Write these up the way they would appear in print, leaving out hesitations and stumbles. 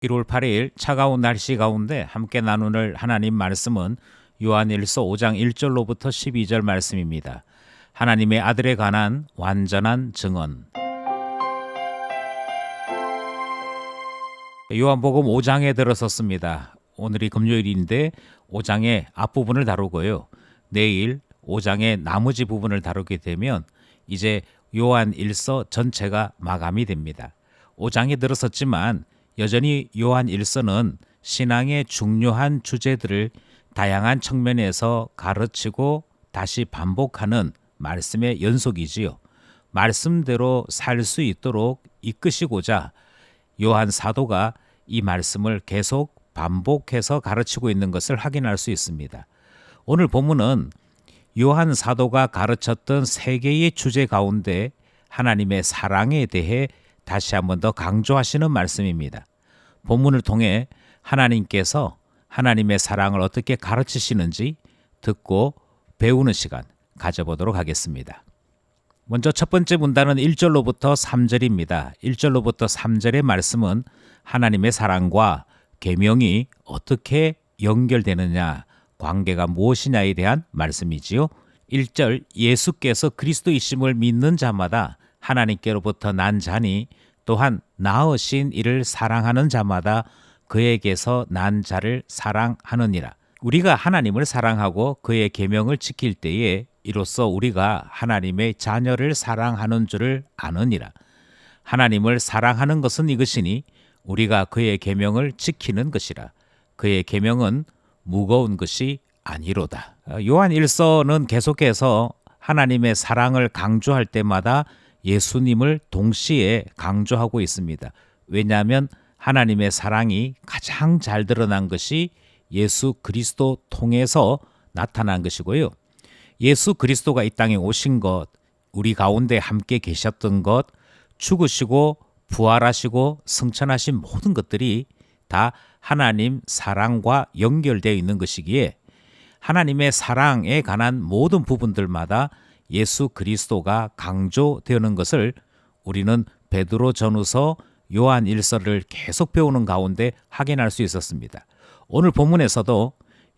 1월 8일 차가운 날씨 가운데 함께 나눌 하나님 말씀은 요한일서 5장 1절로부터 12절 말씀입니다. 하나님의 아들에 관한 완전한 증언. 요한복음 5장에 들어섰습니다. 오늘이 금요일인데 5장의 앞부분을 다루고요. 내일 5장의 나머지 부분을 다루게 되면 이제 요한일서 전체가 마감이 됩니다. 5장에 들어섰지만 여전히 요한일서는 신앙의 중요한 주제들을 다양한 측면에서 가르치고 다시 반복하는 말씀의 연속이지요. 말씀대로 살 수 있도록 이끄시고자 요한 사도가 이 말씀을 계속 반복해서 가르치고 있는 것을 확인할 수 있습니다. 오늘 본문은 요한 사도가 가르쳤던 세 개의 주제 가운데 하나님의 사랑에 대해 다시 한 번 더 강조하시는 말씀입니다. 본문을 통해 하나님께서 하나님의 사랑을 어떻게 가르치시는지 듣고 배우는 시간 가져보도록 하겠습니다. 먼저 첫 번째 문단은 1절로부터 3절입니다. 1절로부터 3절의 말씀은 하나님의 사랑과 계명이 어떻게 연결되느냐, 관계가 무엇이냐에 대한 말씀이지요. 1절, 예수께서 그리스도이심을 믿는 자마다 하나님께로부터 난 자니 또한 낳으신 이를 사랑하는 자마다 그에게서 난 자를 사랑하느니라. 우리가 하나님을 사랑하고 그의 계명을 지킬 때에 이로써 우리가 하나님의 자녀를 사랑하는 줄을 아느니라. 하나님을 사랑하는 것은 이것이니 우리가 그의 계명을 지키는 것이라. 그의 계명은 무거운 것이 아니로다. 요한 1서는 계속해서 하나님의 사랑을 강조할 때마다 예수님을 동시에 강조하고 있습니다. 왜냐하면 하나님의 사랑이 가장 잘 드러난 것이 예수 그리스도 통해서 나타난 것이고요. 예수 그리스도가 이 땅에 오신 것, 우리 가운데 함께 계셨던 것, 죽으시고 부활하시고 승천하신 모든 것들이 다 하나님 사랑과 연결되어 있는 것이기에 하나님의 사랑에 관한 모든 부분들마다 예수 그리스도가 강조되는 것을 우리는 베드로 전후서 요한 1서를 계속 배우는 가운데 확인할 수 있었습니다. 오늘 본문에서도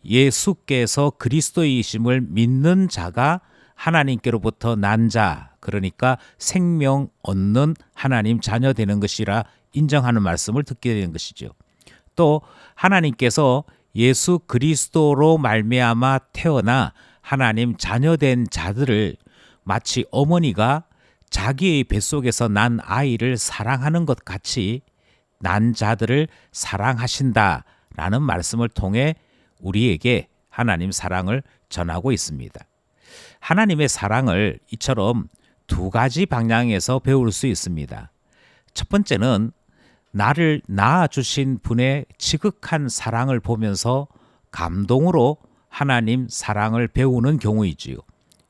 예수께서 그리스도이심을 믿는 자가 하나님께로부터 난 자, 그러니까 생명 얻는 하나님 자녀 되는 것이라 인정하는 말씀을 듣게 되는 것이죠. 또 하나님께서 예수 그리스도로 말미암아 태어나 하나님 자녀된 자들을 마치 어머니가 자기의 뱃속에서 난 아이를 사랑하는 것 같이 난 자들을 사랑하신다라는 말씀을 통해 우리에게 하나님 사랑을 전하고 있습니다. 하나님의 사랑을 이처럼 두 가지 방향에서 배울 수 있습니다. 첫 번째는 나를 낳아주신 분의 지극한 사랑을 보면서 감동으로 하나님 사랑을 배우는 경우이지요.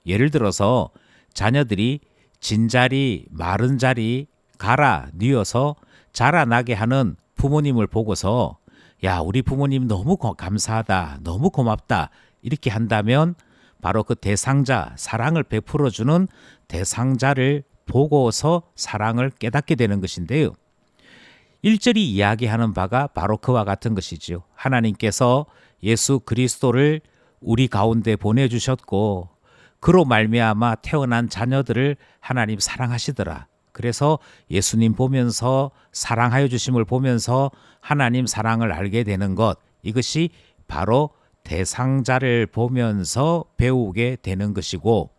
예를 들어서 자녀들이 진자리 마른 자리 갈아 뉘어서 자라나게 하는 부모님을 보고서 야, 우리 부모님 너무 감사하다, 너무 고맙다 이렇게 한다면 바로 그 대상자, 사랑을 베풀어주는 대상자를 보고서 사랑을 깨닫게 되는 것인데요. 1절이 이야기하는 바가 바로 그와 같은 것이지요. 하나님께서 예수 그리스도를 우리 가운데 보내주셨고 그로 말미암아 태어난 자녀들을 하나님 사랑하시더라. 그래서 예수님 보면서 사랑하여 주심을 보면서 하나님 사랑을 알게 되는 것, 이것이 바로 대상자를 보면서 배우게 되는 것이고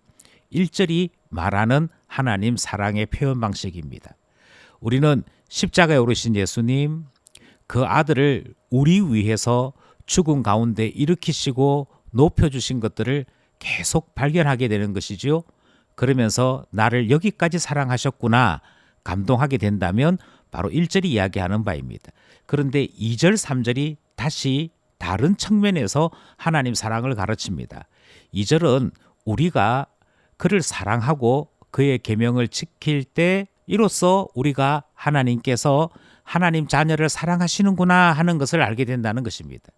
1절이 말하는 하나님 사랑의 표현 방식입니다. 우리는 십자가에 오르신 예수님, 그 아들을 우리 위해서 죽음 가운데 일으키시고 높여주신 것들을 계속 발견하게 되는 것이지요. 그러면서 나를 여기까지 사랑하셨구나 감동하게 된다면 바로 1절이 이야기하는 바입니다. 그런데 2절, 3절이 다시 다른 측면에서 하나님 사랑을 가르칩니다. 2절은 우리가 그를 사랑하고 그의 계명을 지킬 때 이로써 우리가 하나님께서 하나님 자녀를 사랑하시는구나 하는 것을 알게 된다는 것입니다.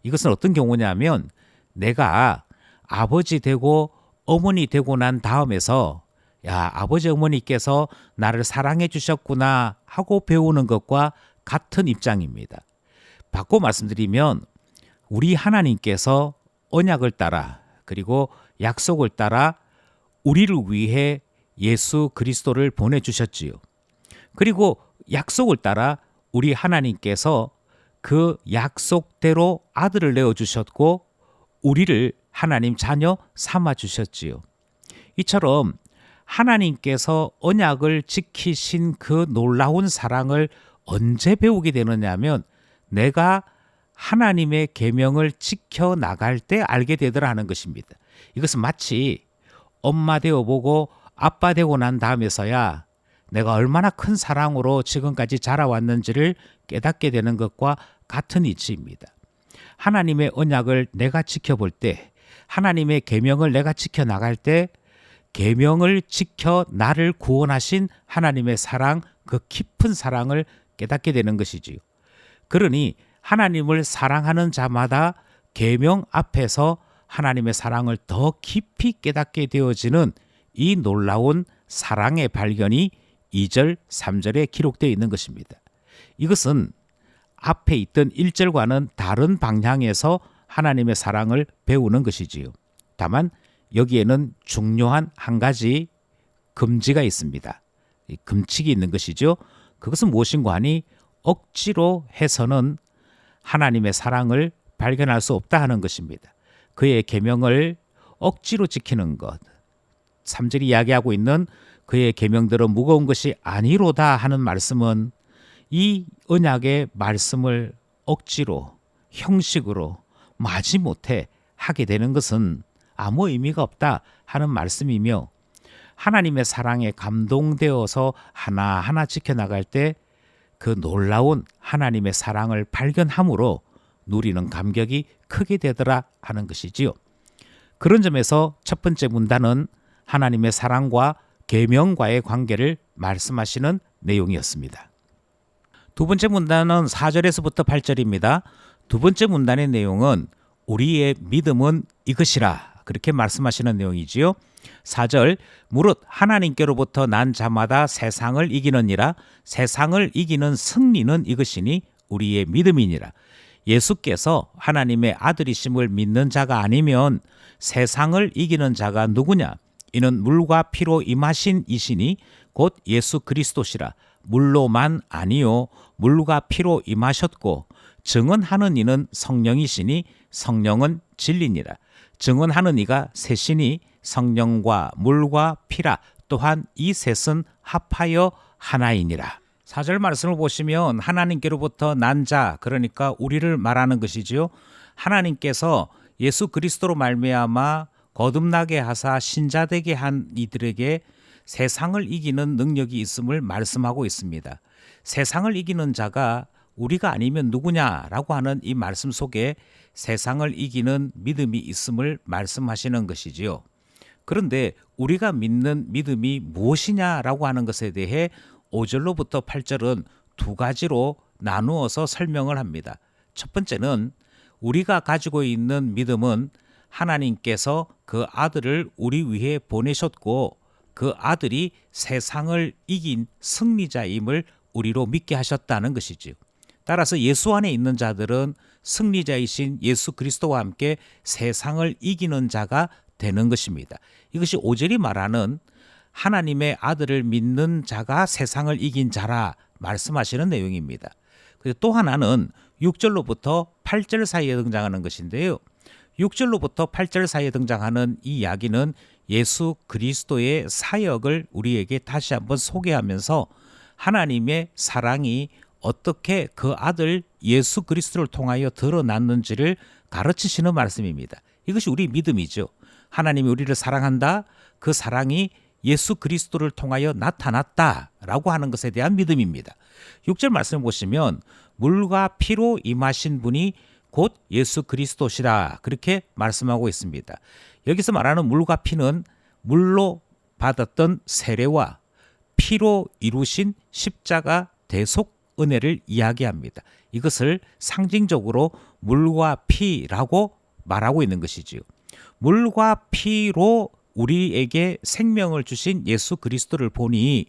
이것은 어떤 경우냐면 내가 아버지 되고 어머니 되고 난 다음에서 야, 아버지 어머니께서 나를 사랑해 주셨구나 하고 배우는 것과 같은 입장입니다. 바꿔 말씀드리면 우리 하나님께서 언약을 따라 그리고 약속을 따라 우리를 위해 예수 그리스도를 보내주셨지요. 그리고 약속을 따라 우리 하나님께서 그 약속대로 아들을 내어주셨고 우리를 하나님 자녀 삼아주셨지요. 이처럼 하나님께서 언약을 지키신 그 놀라운 사랑을 언제 배우게 되느냐 하면 내가 하나님의 계명을 지켜나갈 때 알게 되더라 하는 것입니다. 이것은 마치 엄마 되어보고 아빠 되고 난 다음에서야 내가 얼마나 큰 사랑으로 지금까지 자라왔는지를 깨닫게 되는 것과 같은 이치입니다. 하나님의 언약을 내가 지켜볼 때, 하나님의 계명을 내가 지켜나갈 때 계명을 지켜 나를 구원하신 하나님의 사랑, 그 깊은 사랑을 깨닫게 되는 것이지요. 그러니 하나님을 사랑하는 자마다 계명 앞에서 하나님의 사랑을 더 깊이 깨닫게 되어지는 이 놀라운 사랑의 발견이 2절, 3절에 기록되어 있는 것입니다. 이것은 앞에 있던 1절과는 다른 방향에서 하나님의 사랑을 배우는 것이지요. 다만 여기에는 중요한 한 가지 금지가 있습니다. 금칙이 있는 것이죠. 그것은 무엇인가 하니 억지로 해서는 하나님의 사랑을 발견할 수 없다 하는 것입니다. 그의 계명을 억지로 지키는 것. 3절이 이야기하고 있는 그의 계명들은 무거운 것이 아니로다 하는 말씀은 이 언약의 말씀을 억지로 형식으로 마지못해 하게 되는 것은 아무 의미가 없다 하는 말씀이며 하나님의 사랑에 감동되어서 하나하나 지켜나갈 때 그 놀라운 하나님의 사랑을 발견함으로 누리는 감격이 크게 되더라 하는 것이지요. 그런 점에서 첫 번째 문단은 하나님의 사랑과 계명과의 관계를 말씀하시는 내용이었습니다. 두 번째 문단은 4절에서부터 8절입니다. 두 번째 문단의 내용은 우리의 믿음은 이것이라 그렇게 말씀하시는 내용이지요. 4절 무릇 하나님께로부터 난 자마다 세상을 이기느니라 세상을 이기는 승리는 이것이니 우리의 믿음이니라. 예수께서 하나님의 아들이심을 믿는 자가 아니면 세상을 이기는 자가 누구냐? 이는 물과 피로 임하신 이시니 곧 예수 그리스도시라. 물로만 아니요 물과 피로 임하셨고 증언하는 이는 성령이시니 성령은 진리니라. 증언하는 이가 셋이니 성령과 물과 피라. 또한 이 셋은 합하여 하나이니라. 4절 말씀을 보시면 하나님께로부터 난 자, 그러니까 우리를 말하는 것이지요. 하나님께서 예수 그리스도로 말미암아 거듭나게 하사 신자되게 한 이들에게 세상을 이기는 능력이 있음을 말씀하고 있습니다. 세상을 이기는 자가 우리가 아니면 누구냐라고 하는 이 말씀 속에 세상을 이기는 믿음이 있음을 말씀하시는 것이지요. 그런데 우리가 믿는 믿음이 무엇이냐라고 하는 것에 대해 5절로부터 8절은 두 가지로 나누어서 설명을 합니다. 첫 번째는 우리가 가지고 있는 믿음은 하나님께서 그 아들을 우리 위해 보내셨고 그 아들이 세상을 이긴 승리자임을 우리로 믿게 하셨다는 것이지요. 따라서 예수 안에 있는 자들은 승리자이신 예수 그리스도와 함께 세상을 이기는 자가 되는 것입니다. 이것이 5절이 말하는 하나님의 아들을 믿는 자가 세상을 이긴 자라 말씀하시는 내용입니다. 그리고 또 하나는 6절로부터 8절 사이에 등장하는 것인데요. 6절로부터 8절 사이에 등장하는 이 이야기는 예수 그리스도의 사역을 우리에게 다시 한번 소개하면서 하나님의 사랑이 어떻게 그 아들 예수 그리스도를 통하여 드러났는지를 가르치시는 말씀입니다. 이것이 우리 믿음이죠. 하나님이 우리를 사랑한다. 그 사랑이 예수 그리스도를 통하여 나타났다라고 하는 것에 대한 믿음입니다. 6절 말씀을 보시면 물과 피로 임하신 분이 곧 예수 그리스도시라 그렇게 말씀하고 있습니다. 여기서 말하는 물과 피는 물로 받았던 세례와 피로 이루신 십자가 대속 은혜를 이야기합니다. 이것을 상징적으로 물과 피라고 말하고 있는 것이지요. 물과 피로 우리에게 생명을 주신 예수 그리스도를 보니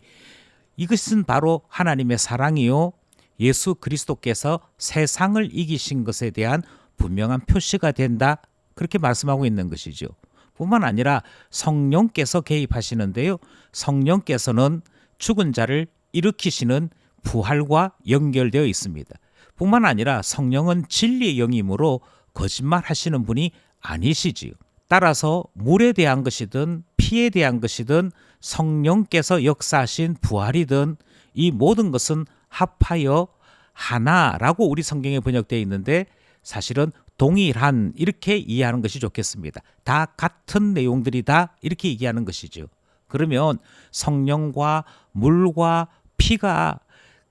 이것은 바로 하나님의 사랑이요 예수 그리스도께서 세상을 이기신 것에 대한 분명한 표시가 된다. 그렇게 말씀하고 있는 것이죠. 뿐만 아니라 성령께서 개입하시는데요. 성령께서는 죽은 자를 일으키시는 부활과 연결되어 있습니다. 뿐만 아니라 성령은 진리의 영이므로 거짓말하시는 분이 아니시지요. 따라서 물에 대한 것이든 피에 대한 것이든 성령께서 역사하신 부활이든 이 모든 것은 합하여 하나라고 우리 성경에 번역되어 있는데 사실은 동일한 이렇게 이해하는 것이 좋겠습니다. 다 같은 내용들이다 이렇게 얘기하는 것이죠. 그러면 성령과 물과 피가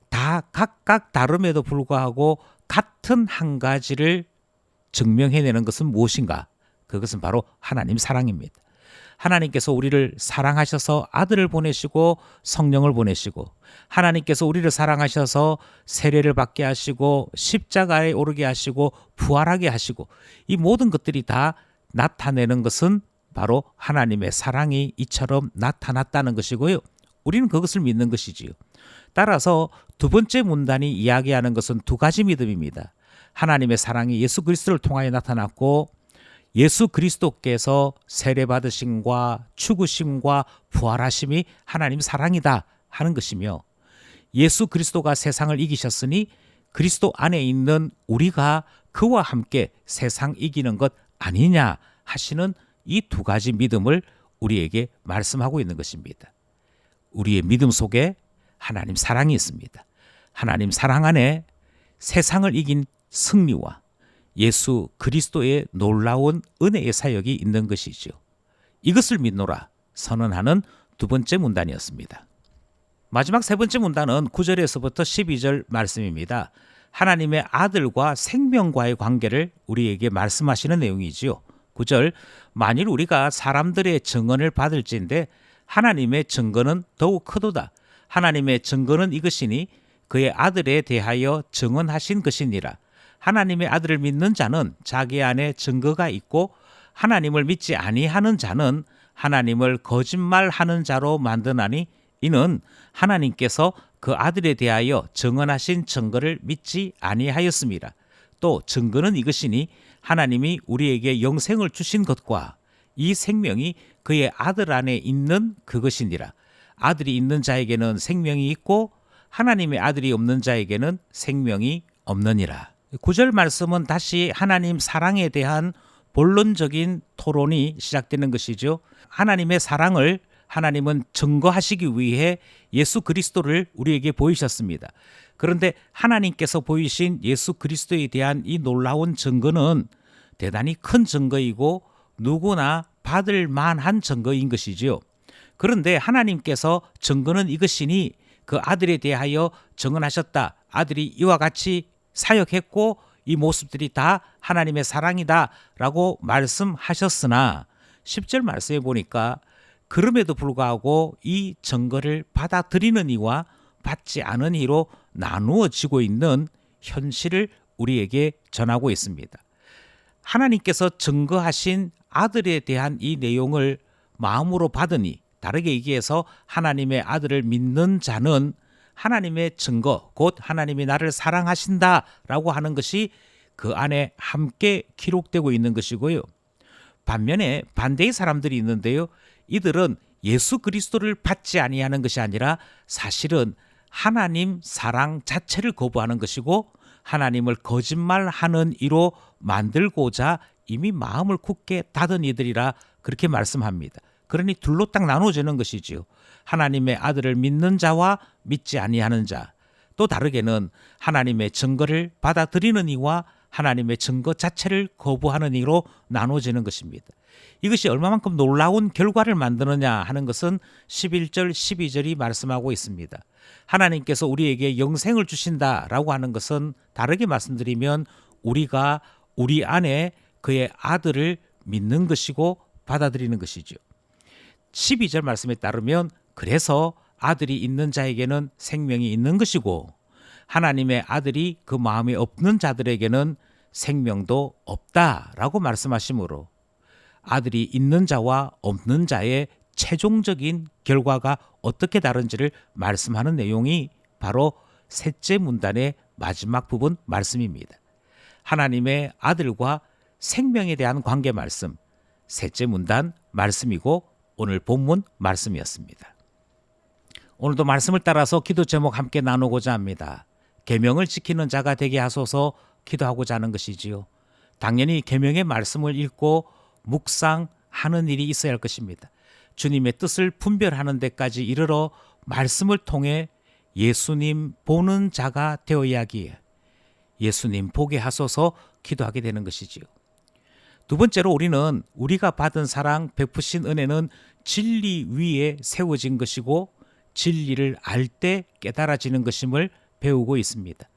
다 각각 다름에도 불구하고 같은 한 가지를 증명해내는 것은 무엇인가? 그것은 바로 하나님 사랑입니다. 하나님께서 우리를 사랑하셔서 아들을 보내시고 성령을 보내시고 하나님께서 우리를 사랑하셔서 세례를 받게 하시고 십자가에 오르게 하시고 부활하게 하시고 이 모든 것들이 다 나타내는 것은 바로 하나님의 사랑이 이처럼 나타났다는 것이고요. 우리는 그것을 믿는 것이지요. 따라서 두 번째 문단이 이야기하는 것은 두 가지 믿음입니다. 하나님의 사랑이 예수 그리스도를 통하여 나타났고 예수 그리스도께서 세례받으심과 죽으심과 부활하심이 하나님 사랑이다 하는 것이며 예수 그리스도가 세상을 이기셨으니 그리스도 안에 있는 우리가 그와 함께 세상 이기는 것 아니냐 하시는 이 두 가지 믿음을 우리에게 말씀하고 있는 것입니다. 우리의 믿음 속에 하나님 사랑이 있습니다. 하나님 사랑 안에 세상을 이긴 승리와 예수 그리스도의 놀라운 은혜의 사역이 있는 것이죠. 이것을 믿노라 선언하는 두 번째 문단이었습니다. 마지막 세 번째 문단은 9절에서부터 12절 말씀입니다. 하나님의 아들과 생명과의 관계를 우리에게 말씀하시는 내용이지요. 9절 만일 우리가 사람들의 증언을 받을진대 하나님의 증거는 더욱 크도다. 하나님의 증거는 이것이니 그의 아들에 대하여 증언하신 것이니라. 하나님의 아들을 믿는 자는 자기 안에 증거가 있고 하나님을 믿지 아니하는 자는 하나님을 거짓말하는 자로 만드나니 이는 하나님께서 그 아들에 대하여 증언하신 증거를 믿지 아니하였습니다. 또 증거는 이것이니 하나님이 우리에게 영생을 주신 것과 이 생명이 그의 아들 안에 있는 그것이니라. 아들이 있는 자에게는 생명이 있고 하나님의 아들이 없는 자에게는 생명이 없느니라. 9절 말씀은 다시 하나님 사랑에 대한 본론적인 토론이 시작되는 것이죠. 하나님의 사랑을 하나님은 증거하시기 위해 예수 그리스도를 우리에게 보이셨습니다. 그런데 하나님께서 보이신 예수 그리스도에 대한 이 놀라운 증거는 대단히 큰 증거이고 누구나 받을 만한 증거인 것이지요. 그런데 하나님께서 증거는 이것이니 그 아들에 대하여 증언하셨다. 아들이 이와 같이 사역했고 이 모습들이 다 하나님의 사랑이다 라고 말씀하셨으나 10절 말씀해 보니까 그럼에도 불구하고 이 증거를 받아들이는 이와 받지 않은 이로 나누어지고 있는 현실을 우리에게 전하고 있습니다. 하나님께서 증거하신 아들에 대한 이 내용을 마음으로 받으니 다르게 얘기해서 하나님의 아들을 믿는 자는 하나님의 증거, 곧 하나님이 나를 사랑하신다라고 하는 것이 그 안에 함께 기록되고 있는 것이고요. 반면에 반대의 사람들이 있는데요. 이들은 예수 그리스도를 받지 아니하는 것이 아니라 사실은 하나님 사랑 자체를 거부하는 것이고 하나님을 거짓말하는 이로 만들고자 이미 마음을 굳게 닫은 이들이라 그렇게 말씀합니다. 그러니 둘로 딱 나눠지는 것이지요. 하나님의 아들을 믿는 자와 믿지 아니하는 자, 또 다르게는 하나님의 증거를 받아들이는 이와 하나님의 증거 자체를 거부하는 이로 나눠지는 것입니다. 이것이 얼마만큼 놀라운 결과를 만드느냐 하는 것은 11절, 12절이 말씀하고 있습니다. 하나님께서 우리에게 영생을 주신다라고 하는 것은 다르게 말씀드리면 우리가 우리 안에 그의 아들을 믿는 것이고 받아들이는 것이죠. 12절 말씀에 따르면 그래서 아들이 있는 자에게는 생명이 있는 것이고 하나님의 아들이 그 마음에 없는 자들에게는 생명도 없다라고 말씀하시므로 아들이 있는 자와 없는 자의 최종적인 결과가 어떻게 다른지를 말씀하는 내용이 바로 셋째 문단의 마지막 부분 말씀입니다. 하나님의 아들과 생명에 대한 관계 말씀, 셋째 문단 말씀이고 오늘 본문 말씀이었습니다. 오늘도 말씀을 따라서 기도 제목 함께 나누고자 합니다. 계명을 지키는 자가 되게 하소서 기도하고자 하는 것이지요. 당연히 계명의 말씀을 읽고 묵상하는 일이 있어야 할 것입니다. 주님의 뜻을 분별하는 데까지 이르러 말씀을 통해 예수님 보는 자가 되어야 하기에 예수님 보게 하소서 기도하게 되는 것이지요. 두 번째로 우리는 우리가 받은 사랑 베푸신 은혜는 진리 위에 세워진 것이고 진리를 알 때 깨달아지는 것임을 배우고 있습니다.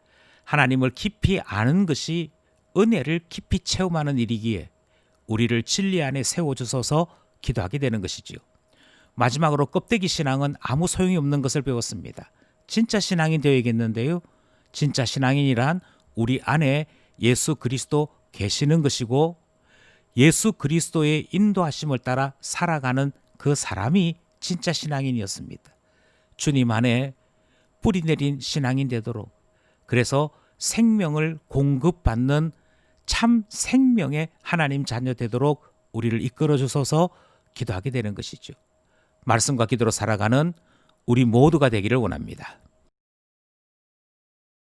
하나님을 깊이 아는 것이 은혜를 깊이 체험하는 일이기에 우리를 진리 안에 세워주셔서 기도하게 되는 것이지요. 마지막으로 껍데기 신앙은 아무 소용이 없는 것을 배웠습니다. 진짜 신앙이 되어야겠는데요. 진짜 신앙인이란 우리 안에 예수 그리스도 계시는 것이고 예수 그리스도의 인도하심을 따라 살아가는 그 사람이 진짜 신앙인이었습니다. 주님 안에 뿌리 내린 신앙인 되도록, 그래서 생명을 공급받는 참 생명의 하나님 자녀 되도록 우리를 이끌어 주셔서 기도하게 되는 것이죠. 말씀과 기도로 살아가는 우리 모두가 되기를 원합니다.